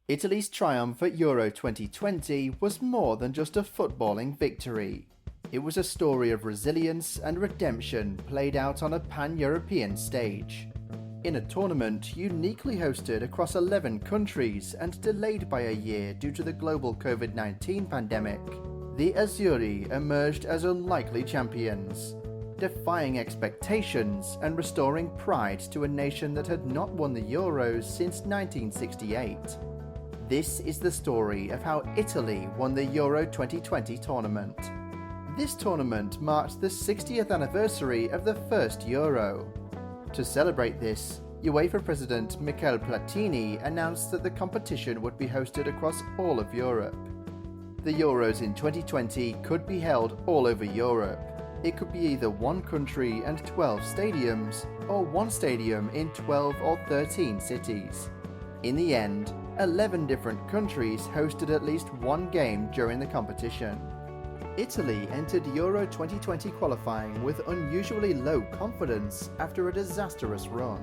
Italy's triumph at Euro 2020 was more than just a footballing victory. It was a story of resilience and redemption played out on a pan-European stage. In a tournament uniquely hosted across 11 countries and delayed by a year due to the global COVID-19 pandemic, the Azzurri emerged as unlikely champions, defying expectations and restoring pride to a nation that had not won the Euros since 1968. This is the story of how Italy won the Euro 2020 tournament. This tournament marked the 60th anniversary of the first Euro. To celebrate this, UEFA President Michel Platini announced that the competition would be hosted across all of Europe. The Euros in 2020 could be held all over Europe. It could be either one country and 12 stadiums, or one stadium in 12 or 13 cities. In the end, 11 different countries hosted at least one game during the competition. Italy entered Euro 2020 qualifying with unusually low confidence after a disastrous run.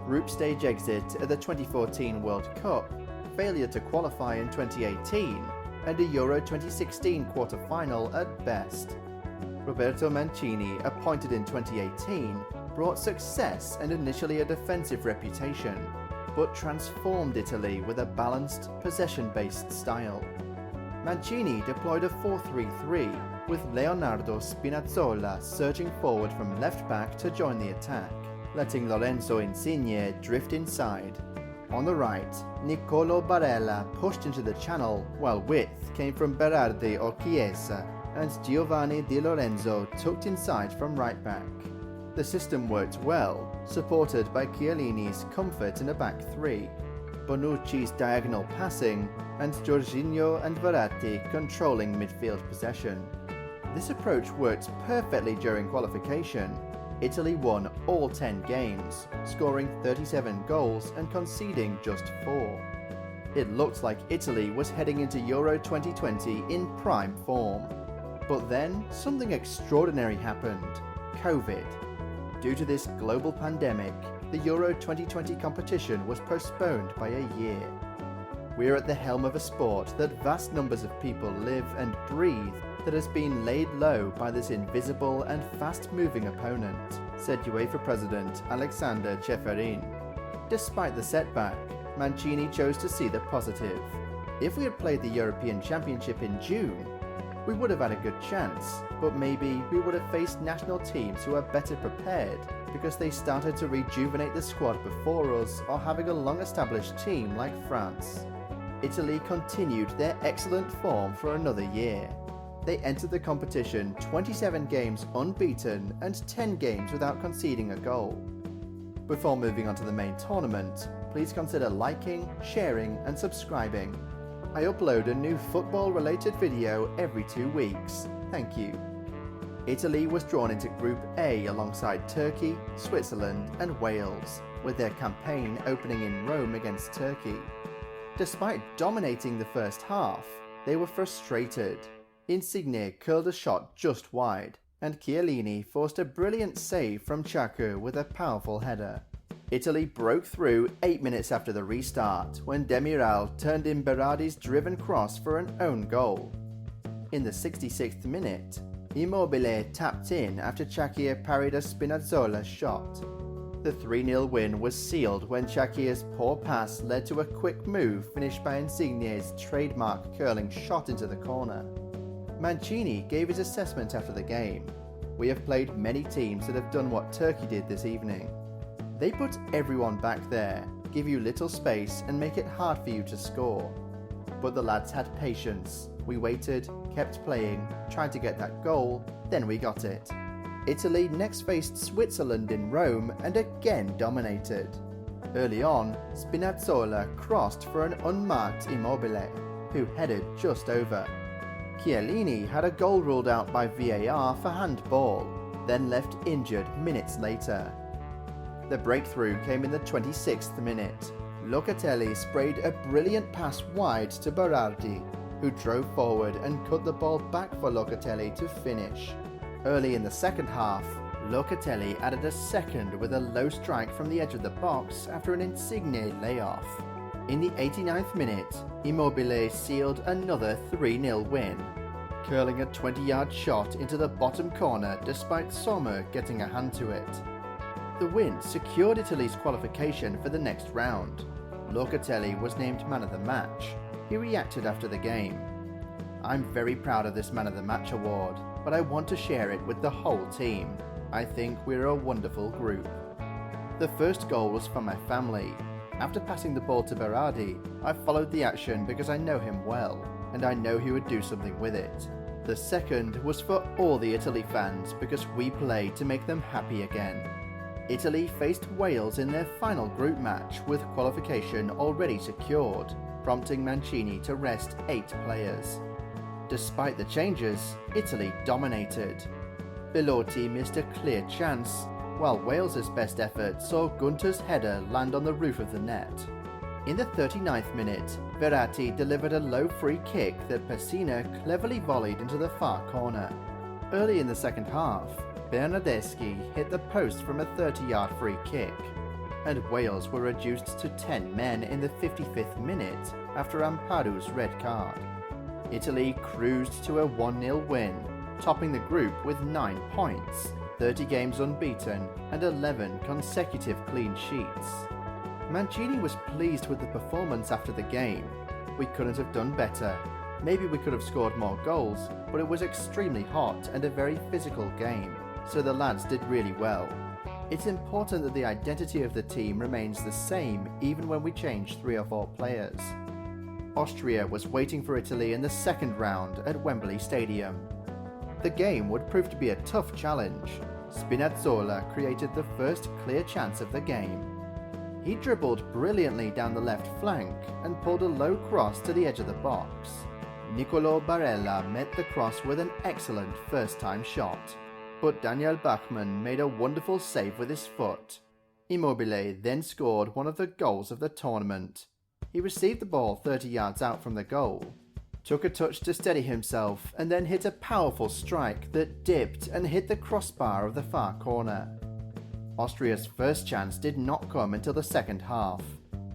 Group stage exit at the 2014 World Cup, failure to qualify in 2018, and a Euro 2016 quarter-final at best. Roberto Mancini, appointed in 2018, brought success and initially a defensive reputation, but transformed Italy with a balanced, possession-based style. Mancini deployed a 4-3-3, with Leonardo Spinazzola surging forward from left-back to join the attack, letting Lorenzo Insigne drift inside. On the right, Niccolò Barella pushed into the channel, while width came from Berardi or Chiesa, and Giovanni Di Lorenzo tucked inside from right-back. The system worked well, supported by Chiellini's comfort in a back three, Bonucci's diagonal passing, and Jorginho and Verratti controlling midfield possession. This approach worked perfectly during qualification. Italy won all 10 games, scoring 37 goals and conceding just 4. It looked like Italy was heading into Euro 2020 in prime form. But then, something extraordinary happened: COVID. Due to this global pandemic, the Euro 2020 competition was postponed by a year. We're at the helm of a sport that vast numbers of people live and breathe that has been laid low by this invisible and fast-moving opponent, said UEFA President Alexander Ceferin. Despite the setback, Mancini chose to see the positive. If we had played the European Championship in June, we would have had a good chance, but maybe we would have faced national teams who are better prepared because they started to rejuvenate the squad before us, or having a long-established team like France. Italy continued their excellent form for another year. They entered the competition 27 games unbeaten and 10 games without conceding a goal. Before moving on to the main tournament, please consider liking, sharing and subscribing. I upload a new football-related video every 2 weeks. Thank you. Italy was drawn into Group A alongside Turkey, Switzerland and Wales, with their campaign opening in Rome against Turkey. Despite dominating the first half, they were frustrated. Insigne curled a shot just wide, and Chiellini forced a brilliant save from Xhaka with a powerful header. Italy broke through 8 minutes after the restart, when Demiral turned in Berardi's driven cross for an own goal. In the 66th minute, Immobile tapped in after Xhaka parried a Spinazzola shot. The 3-0 win was sealed when Xhaka's poor pass led to a quick move finished by Insigne's trademark curling shot into the corner. Mancini gave his assessment after the game. "We have played many teams that have done what Turkey did this evening. They put everyone back there, give you little space and make it hard for you to score. But the lads had patience. We waited, kept playing, tried to get that goal, then we got it." Italy next faced Switzerland in Rome and again dominated. Early on, Spinazzola crossed for an unmarked Immobile, who headed just over. Chiellini had a goal ruled out by VAR for handball, then left injured minutes later. The breakthrough came in the 26th minute. Locatelli sprayed a brilliant pass wide to Berardi, who drove forward and cut the ball back for Locatelli to finish. Early in the second half, Locatelli added a second with a low strike from the edge of the box after an Insigne layoff. In the 89th minute, Immobile sealed another 3-0 win, curling a 20-yard shot into the bottom corner despite Sommer getting a hand to it. The win secured Italy's qualification for the next round. Locatelli was named man of the match. He reacted after the game. "I'm very proud of this man of the match award, but I want to share it with the whole team. I think we're a wonderful group." The first goal was for my family. After passing the ball to Berardi, I followed the action because I know him well, and I know he would do something with it. The second was for all the Italy fans because we played to make them happy again. Italy faced Wales in their final group match with qualification already secured, prompting Mancini to rest 8 players. Despite the changes, Italy dominated. Belotti missed a clear chance, while Wales's best effort saw Gunter's header land on the roof of the net. In the 39th minute, Verratti delivered a low free kick that Pessina cleverly volleyed into the far corner. Early in the second half, Bernardeschi hit the post from a 30-yard free kick, and Wales were reduced to 10 men in the 55th minute after Amparu's red card. Italy cruised to a 1-0 win, topping the group with 9 points, 30 games unbeaten, and 11 consecutive clean sheets. Mancini was pleased with the performance after the game. "We couldn't have done better. Maybe we could have scored more goals, but it was extremely hot and a very physical game, so the lads did really well. It's important that the identity of the team remains the same even when we change 3 or 4 players." Austria was waiting for Italy in the second round at Wembley Stadium. The game would prove to be a tough challenge. Spinazzola created the first clear chance of the game. He dribbled brilliantly down the left flank and pulled a low cross to the edge of the box. Niccolò Barella met the cross with an excellent first-time shot, but Daniel Bachmann made a wonderful save with his foot. Immobile then scored one of the goals of the tournament. He received the ball 30 yards out from the goal, took a touch to steady himself, and then hit a powerful strike that dipped and hit the crossbar of the far corner. Austria's first chance did not come until the second half.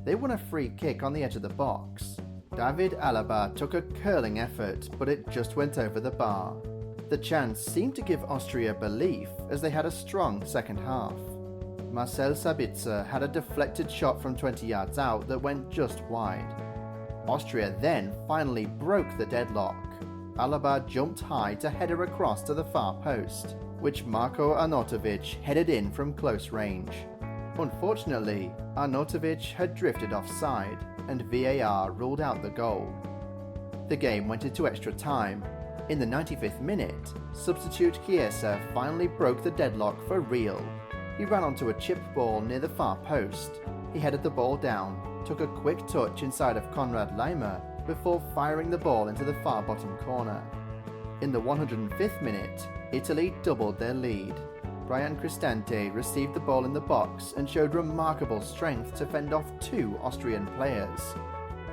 They won a free kick on the edge of the box. David Alaba took a curling effort, but it just went over the bar. The chance seemed to give Austria belief as they had a strong second half. Marcel Sabitzer had a deflected shot from 20 yards out that went just wide. Austria then finally broke the deadlock. Alaba jumped high to header across to the far post, which Marko Arnautovic headed in from close range. Unfortunately, Arnautovic had drifted offside, and VAR ruled out the goal. The game went into extra time. In the 95th minute, substitute Chiesa finally broke the deadlock for real. He ran onto a chipped ball near the far post. He headed the ball down, took a quick touch inside of Konrad Laimer before firing the ball into the far bottom corner. In the 105th minute, Italy doubled their lead. Brian Cristante received the ball in the box and showed remarkable strength to fend off 2 Austrian players.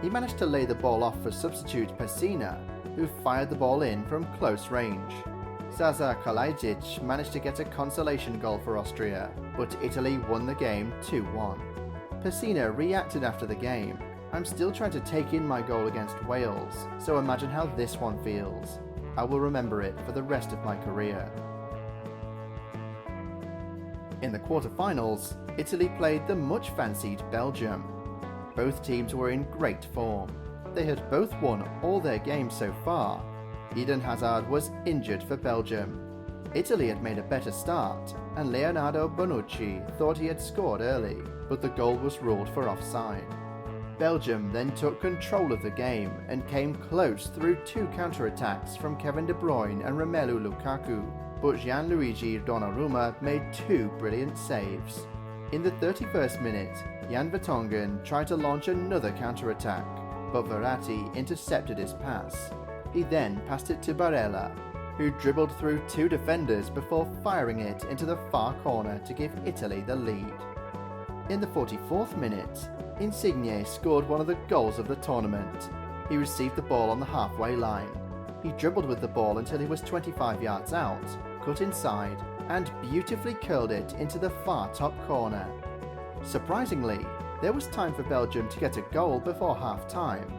He managed to lay the ball off for substitute Pessina, who fired the ball in from close range. Zaza Kalajic managed to get a consolation goal for Austria, but Italy won the game 2-1. Pessina reacted after the game. "I'm still trying to take in my goal against Wales, so imagine how this one feels. I will remember it for the rest of my career." In the quarter-finals, Italy played the much-fancied Belgium. Both teams were in great form. They had both won all their games so far. Eden Hazard was injured for Belgium. Italy had made a better start, and Leonardo Bonucci thought he had scored early, but the goal was ruled for offside. Belgium then took control of the game and came close through 2 counter-attacks from Kevin De Bruyne and Romelu Lukaku, but Gianluigi Donnarumma made 2 brilliant saves. In the 31st minute, Jan Vertonghen tried to launch another counter-attack, but Verratti intercepted his pass. He then passed it to Barella, who dribbled through 2 defenders before firing it into the far corner to give Italy the lead. In the 44th minute, Insigne scored one of the goals of the tournament. He received the ball on the halfway line. He dribbled with the ball until he was 25 yards out, cut inside, and beautifully curled it into the far top corner. Surprisingly, There was time for Belgium to get a goal before half-time.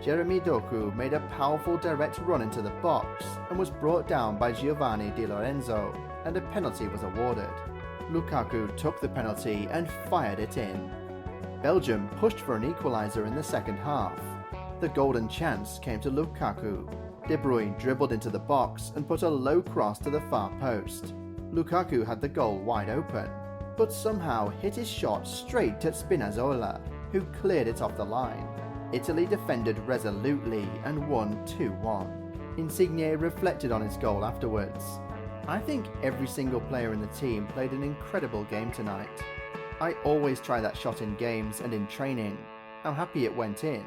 Jeremy Doku made a powerful direct run into the box and was brought down by Giovanni Di Lorenzo, and a penalty was awarded. Lukaku took the penalty and fired it in. Belgium pushed for an equaliser in the second half. The golden chance came to Lukaku. De Bruyne dribbled into the box and put a low cross to the far post. Lukaku had the goal wide open, but somehow hit his shot straight at Spinazzola, who cleared it off the line. Italy defended resolutely and won 2-1. Insigne reflected on his goal afterwards. I think every single player in the team played an incredible game tonight. I always try that shot in games and in training. I'm happy it went in.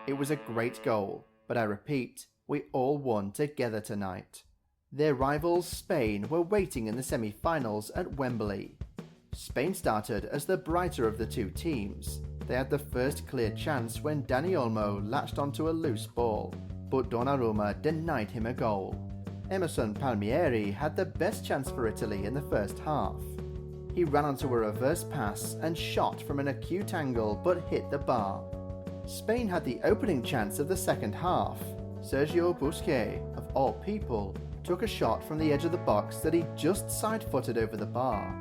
It was a great goal, but I repeat, we all won together tonight. Their rivals Spain were waiting in the semi-finals at Wembley. Spain started as the brighter of the two teams. They had the first clear chance when Dani Olmo latched onto a loose ball, but Donnarumma denied him a goal. Emerson Palmieri had the best chance for Italy in the first half. He ran onto a reverse pass and shot from an acute angle but hit the bar. Spain had the opening chance of the second half. Sergio Busquets, of all people, took a shot from the edge of the box that he just side-footed over the bar.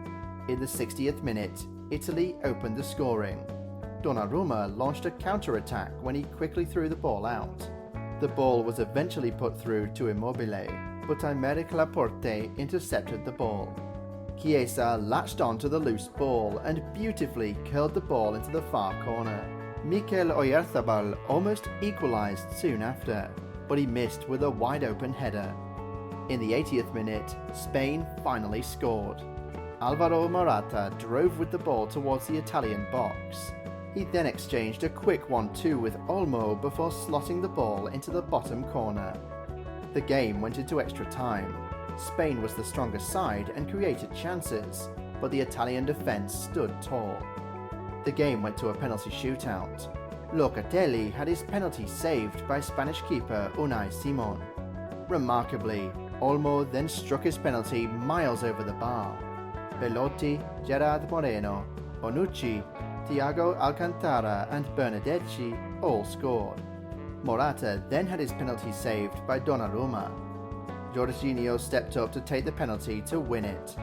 In the 60th minute, Italy opened the scoring. Donnarumma launched a counter-attack when he quickly threw the ball out. The ball was eventually put through to Immobile, but Aymeric Laporte intercepted the ball. Chiesa latched on to the loose ball and beautifully curled the ball into the far corner. Mikel Oyarzabal almost equalised soon after, but he missed with a wide-open header. In the 80th minute, Spain finally scored. Alvaro Morata drove with the ball towards the Italian box. He then exchanged a quick 1-2 with Olmo before slotting the ball into the bottom corner. The game went into extra time. Spain was the stronger side and created chances, but the Italian defence stood tall. The game went to a penalty shootout. Locatelli had his penalty saved by Spanish keeper Unai Simon. Remarkably, Olmo then struck his penalty miles over the bar. Belotti, Gerard Moreno, Bonucci, Thiago Alcantara and Bernardeschi all scored. Morata then had his penalty saved by Donnarumma. Jorginho stepped up to take the penalty to win it.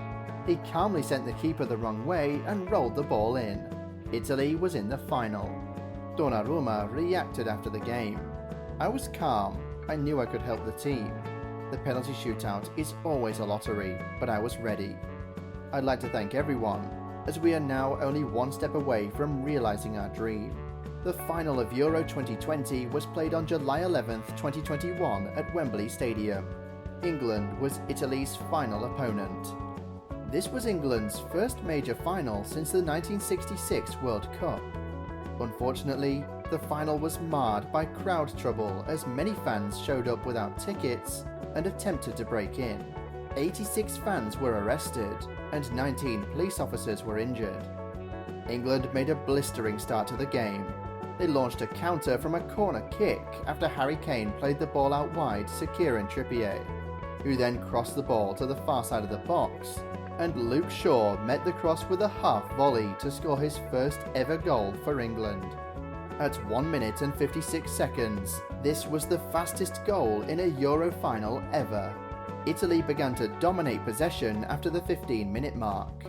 He calmly sent the keeper the wrong way and rolled the ball in. Italy was in the final. Donnarumma reacted after the game. I was calm. I knew I could help the team. The penalty shootout is always a lottery, but I was ready. I'd like to thank everyone, as we are now only one step away from realising our dream. The final of Euro 2020 was played on July 11, 2021 at Wembley Stadium. England was Italy's final opponent. This was England's first major final since the 1966 World Cup. Unfortunately, the final was marred by crowd trouble as many fans showed up without tickets and attempted to break in. 86 fans were arrested and 19 police officers were injured. England made a blistering start to the game. They launched a counter from a corner kick after Harry Kane played the ball out wide to Kieran Trippier, who then crossed the ball to the far side of the box, and Luke Shaw met the cross with a half volley to score his first ever goal for England. At 1 minute and 56 seconds, this was the fastest goal in a Euro final ever. Italy began to dominate possession after the 15-minute mark,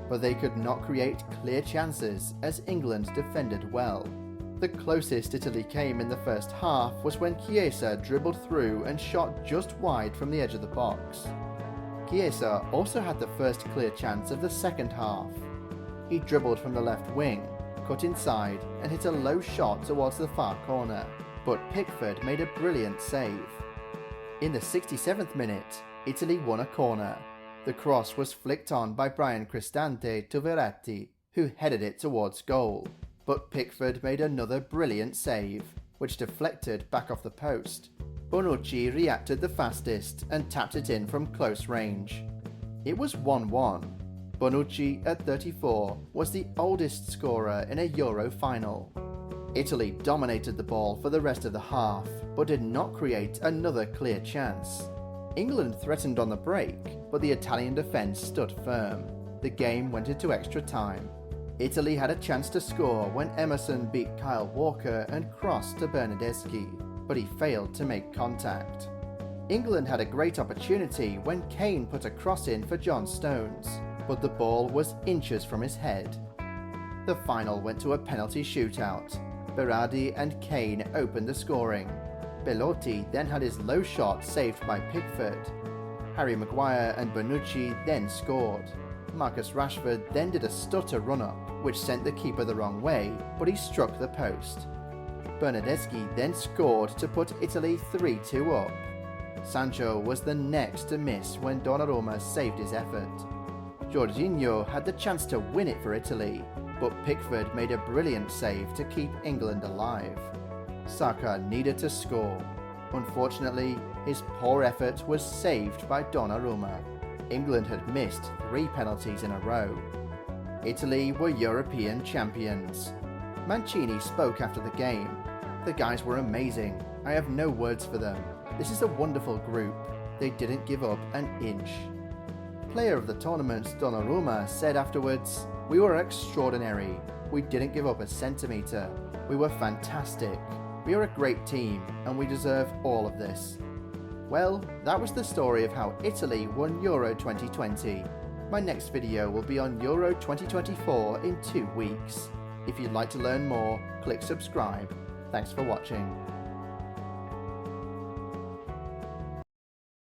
but they could not create clear chances as England defended well. The closest Italy came in the first half was when Chiesa dribbled through and shot just wide from the edge of the box. Chiesa also had the first clear chance of the second half. He dribbled from the left wing, cut inside and hit a low shot towards the far corner, but Pickford made a brilliant save. In the 67th minute, Italy won a corner. The cross was flicked on by Brian Cristante to Verratti, who headed it towards goal, but Pickford made another brilliant save, which deflected back off the post. Bonucci reacted the fastest and tapped it in from close range. It was 1-1. Bonucci, at 34, was the oldest scorer in a Euro final. Italy dominated the ball for the rest of the half, but did not create another clear chance. England threatened on the break, but the Italian defence stood firm. The game went into extra time. Italy had a chance to score when Emerson beat Kyle Walker and crossed to Bernardeschi, but he failed to make contact. England had a great opportunity when Kane put a cross in for John Stones, but the ball was inches from his head. The final went to a penalty shootout. Berardi and Kane opened the scoring. Belotti then had his low shot saved by Pickford. Harry Maguire and Bonucci then scored. Marcus Rashford then did a stutter run-up, which sent the keeper the wrong way, but he struck the post. Bernardeschi then scored to put Italy 3-2 up. Sancho was the next to miss when Donnarumma saved his effort. Jorginho had the chance to win it for Italy, but Pickford made a brilliant save to keep England alive. Saka needed to score. Unfortunately, his poor effort was saved by Donnarumma. England had missed 3 penalties in a row. Italy were European champions. Mancini spoke after the game. "The guys were amazing. I have no words for them. This is a wonderful group. They didn't give up an inch." Player of the tournament Donnarumma said afterwards, "We were extraordinary. We didn't give up a centimetre. We were fantastic. We are a great team and we deserve all of this." Well, that was the story of how Italy won Euro 2020. My next video will be on Euro 2024 in 2 weeks. If you'd like to learn more, click subscribe. Thanks for watching.